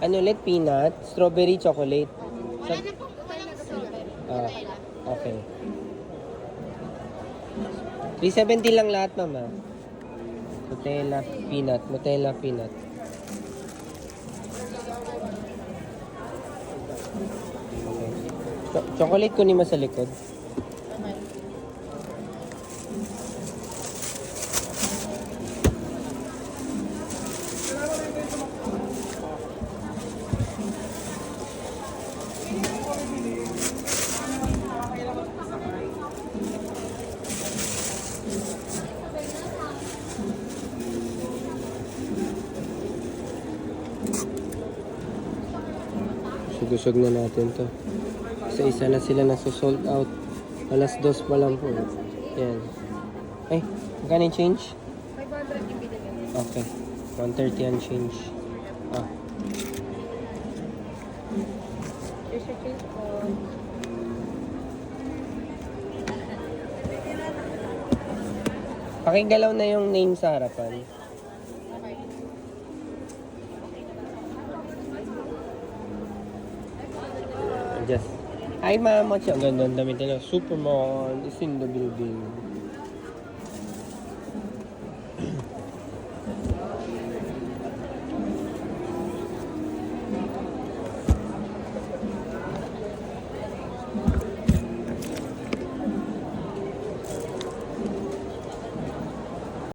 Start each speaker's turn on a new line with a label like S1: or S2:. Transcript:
S1: Ano ulit? Peanut, strawberry, chocolate.
S2: Wala na po, walang strawberry.
S1: Ah,
S2: Nutella.
S1: okay. 370 lang lahat, mama. Nutella, peanut. Nutella, peanut. Okay. Chocolate kunin mo sa likod.
S2: Okay.
S1: Susog na natin to. Isa-isa na sila sold out. Alas 2 pa lang po. Yan. Ay, magkano yung change?
S2: 500 yung binigay.
S1: Okay. 130 ang change. Ah,
S2: Here's your change po.
S1: pakigalaw na yung name sa harapan.
S2: Okay.
S1: Just, hi ma'am, what's your ganda ang damit nila? Superman is in the building.